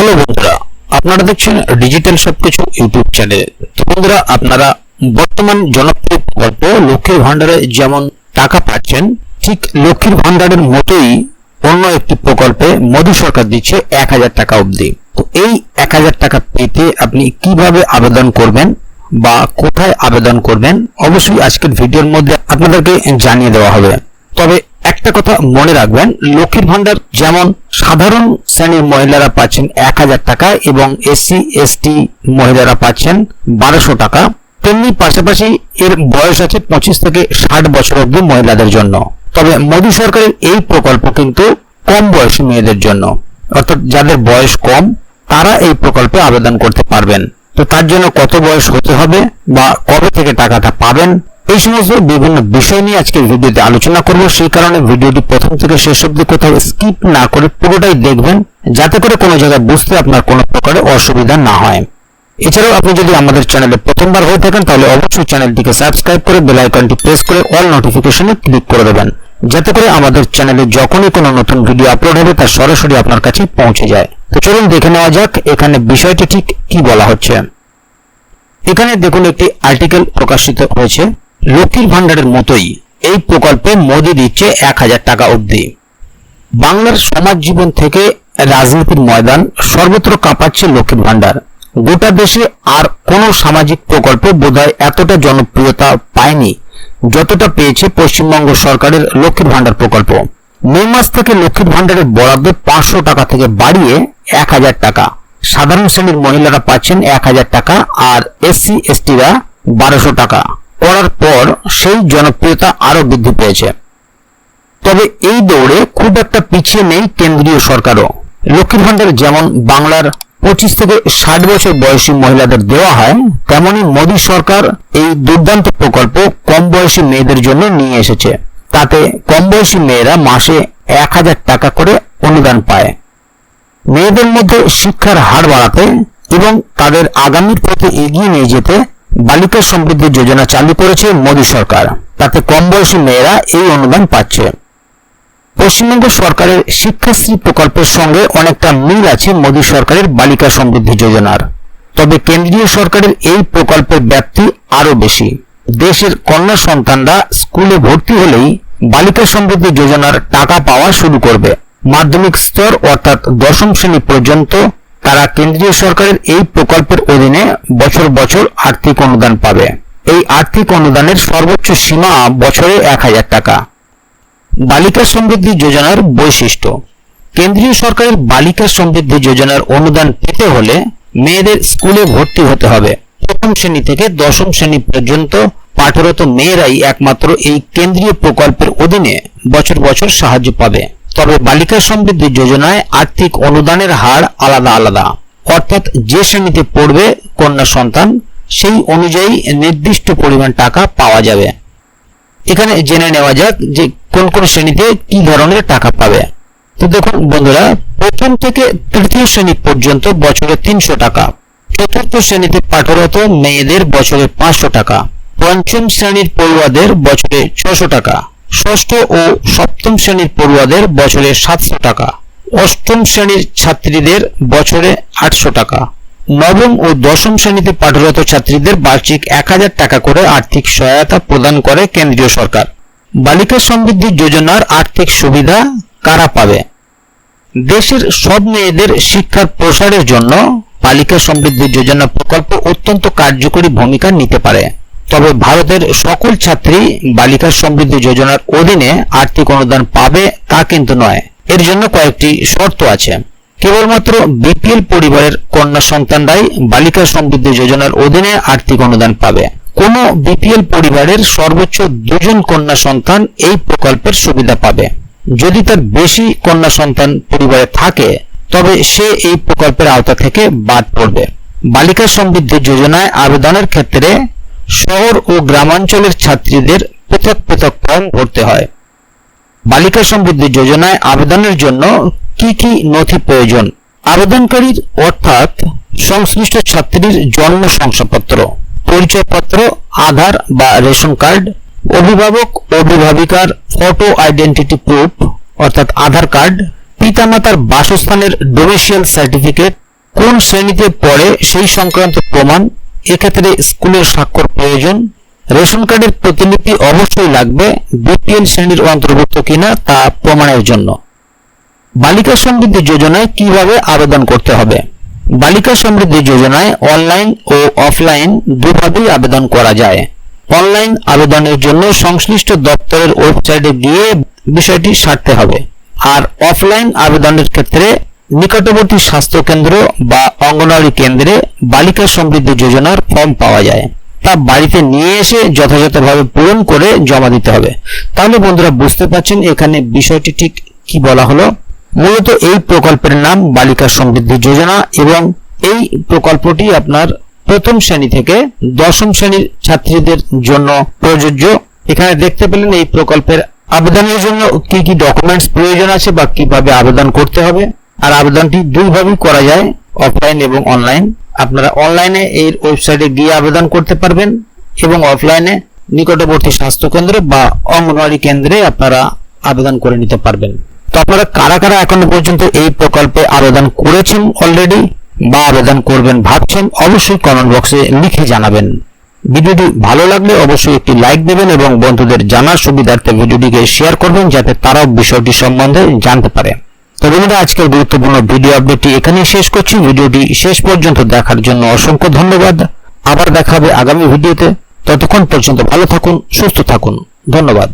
Hello বন্ধুরা, আপনারা দেখছেন ডিজিটাল সবকিছু ইউটিউব চ্যানেল। তো বন্ধুরা, আপনারা বর্তমান জনপ্রিয় প্রকল্প লক্ষ্মীর ভান্ডারে যেমন টাকা পাচ্ছেন, ঠিক লক্ষ্মীর ভান্ডারের মতোই অন্য একটি প্রকল্পে মোদী সরকার দিচ্ছে 1000 টাকা অবধি। তো এই 1000 টাকা পেতে আপনি কিভাবে আবেদন করবেন বা কোথায় আবেদন করবেন, অবশ্যই আজকের ভিডিওর মধ্যে আপনাদেরকে জানিয়ে দেওয়া হবে। তবে একটা কথা মনে রাখবেন, লক্ষ্মীর ভান্ডার যেমন সাধারণ শ্রেণীর মহিলারা পাচ্ছেন 1000 টাকা এবং এসসি এসটি মহিলারা পাচ্ছেন 1200 টাকা, তেমনি পাশাপাশি এর বয়স আছে 25 থেকে 60 বছর অবধি মহিলাদের জন্য। তবে মোদী সরকারের এই প্রকল্প কিন্তু কম বয়সী মেয়েদের জন্য, অর্থাৎ যাদের বয়স কম তারা এই প্রকল্পে আবেদন করতে পারবেন। তো তার জন্য কত বয়স হতে হবে বা কবে থেকে টাকাটা পাবেন, এই সমস্ত বিভিন্ন বিষয় নিয়ে আজকে ভিডিওতে আলোচনা করব। সেই কারণে ভিডিওটি প্রথম থেকে শেষ অবধি কোথাও স্কিপ না করে পুরোটাই দেখবেন, যাতে করে কোনো জায়গায় বুঝতে আপনার কোনো প্রকারের অসুবিধা না হয়। এছাড়াও আপনি যদি আমাদের চ্যানেলে প্রথমবার হয়ে থাকেন তাহলে অবশ্যই চ্যানেলটিকে সাবস্ক্রাইব করে বেল আইকনটি প্রেস করে অল নোটিফিকেশনে ক্লিক করে দেবেন, যাতে করে আমাদের চ্যানেলে যখনই কোনো নতুন ভিডিও আপলোড হবে তা সরাসরি আপনার কাছে পৌঁছে যায়। তো চলুন দেখে নেওয়া যাক এখানে বিষয়টি ঠিক কি বলা হচ্ছে। এখানে দেখুন একটি আর্টিকেল প্রকাশিত হয়েছে, লক্ষ্মীর ভান্ডারের মতোই এই প্রকল্পে মোদী দিচ্ছে 1000 টাকা অবধি। বাংলার সমাজ জীবন থেকে রাজনীতির ময়দান সর্বত্র কাঁপাচ্ছে লক্ষ্মীর ভান্ডার। গোটা দেশে আর কোনো সামাজিক প্রকল্প বোধহয় এতটা জনপ্রিয়তা পায়নি যতটা পেয়েছে পশ্চিমবঙ্গ সরকারের লক্ষ্মীর ভান্ডার প্রকল্প। মে মাস থেকে লক্ষ্মীর ভান্ডারের বরাদ্দ 500 টাকা থেকে বাড়িয়ে 1000 টাকা। সাধারণ শ্রেণীর মহিলারা পাচ্ছেন 1000 টাকা আর এসসি এসটিরা 1200 টাকা করার পর সেই জনপ্রিয়তা আরো বৃদ্ধি পেয়েছে। তবে এই দৌড়ে খুব একটা পিছিয়ে নেই কেন্দ্রীয় সরকারও। লক্ষ্মীর ভান্ডার যেমন বাংলার 25 থেকে 60 বছর বয়সী মহিলাদের দেওয়া হয়, তেমনি মোদী সরকার এই দুর্দান্ত প্রকল্প কম বয়সী মেয়েদের জন্য নিয়ে এসেছে। তাতে কম বয়সী মেয়েরা মাসে 1000 টাকা করে অনুদান পায়। মেয়েদের মধ্যে শিক্ষার হার বাড়াতে এবং তাদের আগামীর পথে এগিয়ে নিয়ে যেতে বালিকা সমৃদ্ধি যোজনা চালু করেছে মোদী সরকার। তাতে কম বয়সী মেয়েরা এই অনুদান পাচ্ছে। পশ্চিমবঙ্গ সরকারের শিক্ষাশ্রী প্রকল্পের সঙ্গে অনেকটা মিল আছে মোদী সরকারের বালিকা সমৃদ্ধি যোজনার। তবে কেন্দ্রীয় সরকারের এই প্রকল্পের ব্যাপ্তি আরো বেশি। দেশের কন্যা সন্তানরা স্কুলে ভর্তি হলেই বালিকা সমৃদ্ধি যোজনার টাকা পাওয়া শুরু করবে। মাধ্যমিক স্তর অর্থাৎ 10ম শ্রেণী পর্যন্ত তারা কেন্দ্রীয় সরকারের এই প্রকল্পের অধীনে বছর বছর আর্থিক অনুদান পাবে। এই আর্থিক অনুদানের সর্বোচ্চ সীমা বছরে 1000 টাকা। বালিকা সমৃদ্ধি যোজনার বৈশিষ্ট্য। কেন্দ্রীয় সরকারের বালিকা সমৃদ্ধি যোজনার অনুদান পেতে হলে মেয়েদের স্কুলে ভর্তি হতে হবে। 1ম শ্রেণী থেকে 10ম শ্রেণী পর্যন্ত পাঠরত মেয়েরাই একমাত্র এই কেন্দ্রীয় প্রকল্পের অধীনে বছর বছর সাহায্য পাবে। তবে বালিকা সমৃদ্ধি যোজনায় আর্থিক অনুদানের হার আলাদা আলাদা, অর্থাৎ যে শ্রেণীতে পড়বে কন্যা সন্তান সেই অনুযায়ী নির্দিষ্ট পরিমাণ টাকা পাওয়া যাবে। এখানে জেনে নেওয়া যাক যে কোন কোন শ্রেণীতে কি ধরনের টাকা পাবে। তো দেখুন বন্ধুরা, প্রথম থেকে তৃতীয় শ্রেণী পর্যন্ত বছরে 300 টাকা, চতুর্থ শ্রেণীতে পাঠরত মেয়েদের বছরে 500 টাকা, পঞ্চম শ্রেণীর পড়ুয়াদের বছরে 600 টাকা, ষষ্ঠ ও সপ্তম শ্রেণীর পড়ুয়াদের বছরে 700 টাকা, অষ্টম শ্রেণীর ছাত্রীদের বছরে 800 টাকা, নবম ও 10ম শ্রেণীতে পাঠরত ছাত্রীদের বার্ষিক 1000 টাকা করে আর্থিক সহায়তা প্রদান করে কেন্দ্রীয় সরকার। বালিকা সমৃদ্ধি যোজনার আর্থিক সুবিধা কারা পাবে? দেশের সব মেয়েদের শিক্ষার প্রসারের জন্য বালিকা সমৃদ্ধি যোজনা প্রকল্প অত্যন্ত কার্যকরী ভূমিকা নিতে পারে। তবে ভারতের সকল ছাত্রী বালিকা সমৃদ্ধি যোজনার অধীনে আর্থিক অনুদান পাবে তা কিন্তু নয়। এর জন্য কয়েকটি শর্ত আছে। কেবলমাত্র বিপিএল পরিবারের কন্যা সন্তানরাই বালিকা সমৃদ্ধি যোজনার অধীনে আর্থিক অনুদান পাবে। কোন বিপিএল পরিবারের সর্বোচ্চ 2 জন কন্যা সন্তান এই প্রকল্পের সুবিধা পাবে। যদি তার বেশি কন্যা সন্তান পরিবারে থাকে তবে সে এই প্রকল্পের আওতা থেকে বাদ পড়বে। বালিকা সমৃদ্ধি যোজনায় আবেদনের ক্ষেত্রে শহর ও গ্রামাঞ্চলের ছাত্রীদের পৃথক পৃথক ফর্ম ভরতে হয়। বালিকা সমৃদ্ধি যোজনায় আবেদনের জন্য কি কি নথি প্রয়োজন? আবেদনকারীর অর্থাৎ সংশ্লিষ্ট ছাত্রীর জন্ম শংসাপত্র, পরিচয়পত্র, আধার বা রেশন কার্ড, অভিভাবক অভিভাবিকার ফটো আইডেন্টিটি প্রুফ অর্থাৎ আধার কার্ড, পিতামাতার বাসস্থানের ডোমিসাইল সার্টিফিকেট, কোন শ্রেণীতে পড়ে সেই সংক্রান্ত প্রমাণ, এক্ষেত্রে স্কুলের স্বাক্ষর প্রয়োজন। রেশন কার্ডের প্রতিলিপি অবশ্যই লাগবে, বিপিএল শ্রেণীর অন্তর্ভুক্ত কিনা তা প্রমাণের জন্য। বালিকা সমৃদ্ধি যোজনায় কিভাবে আবেদন করতে হবে? বালিকা সমৃদ্ধি যোজনায় অনলাইন ও অফলাইন দুভাবেই আবেদন করা যায়। অনলাইন আবেদনের জন্য সংশ্লিষ্ট দপ্তরের ওয়েবসাইটে গিয়ে বিষয়টি সারতে হবে। আর অফলাইন আবেদনের ক্ষেত্রে নিকটবর্তী স্বাস্থ্য কেন্দ্র বা অঙ্গনওয়াড়ি কেন্দ্রে বালিকা সমৃদ্ধি যোজনার ফর্ম পাওয়া যায়, তা বাড়িতে নিয়ে এসে যথাযথভাবে পূরণ করে জমা দিতে হবে। তাহলে বন্ধুরা বুঝতে পারছেন এখানে বিষয়টি ঠিক কি বলা হলো। মূলত এই প্রকল্পের নাম বালিকা সমৃদ্ধি যোজনা এবং এই প্রকল্পটি আপনার প্রথম শ্রেণী থেকে দশম শ্রেণীর ছাত্রীদের জন্য প্রযোজ্য। এখানে দেখতে পেলেন এই প্রকল্পের আবেদনের জন্য কি কি ডকুমেন্টস প্রয়োজন আছে বা কিভাবে আবেদন করতে হবে। আর আবেদনটি দুইভাবেই করা যায়, অফলাইন এবং অনলাইন। আপনারা অনলাইনে এই ওয়েবসাইটে গিয়ে আবেদন করতে পারবেন এবং অফলাইনে নিকটবর্তী স্বাস্থ্য কেন্দ্র বা অঙ্গনওয়াড়ি কেন্দ্রে আপনারা আবেদন করে নিতে পারবেন। তো আপনারা কারা কারা এখনো পর্যন্ত এই প্রকল্পে আবেদন করেছেন অলরেডি বা আবেদন করবেন ভাবছেন, অবশ্যই কমেন্ট বক্সে লিখে জানাবেন। ভিডিওটি ভালো লাগলে অবশ্যই একটি লাইক দেবেন এবং বন্ধুদের জানার সুবিধার্থে ভিডিওটিকে শেয়ার করবেন যাতে তারাও বিষয়টি সম্বন্ধে জানতে পারে। তো বন্ধুরা আজকের গুরুত্বপূর্ণ ভিডিও আপডেটটি এখানেই শেষ করছি। ভিডিওটি শেষ পর্যন্ত দেখার জন্য অসংখ্য ধন্যবাদ। আবার দেখা হবে আগামী ভিডিওতে। ততক্ষণ পর্যন্ত ভালো থাকুন, সুস্থ থাকুন। ধন্যবাদ।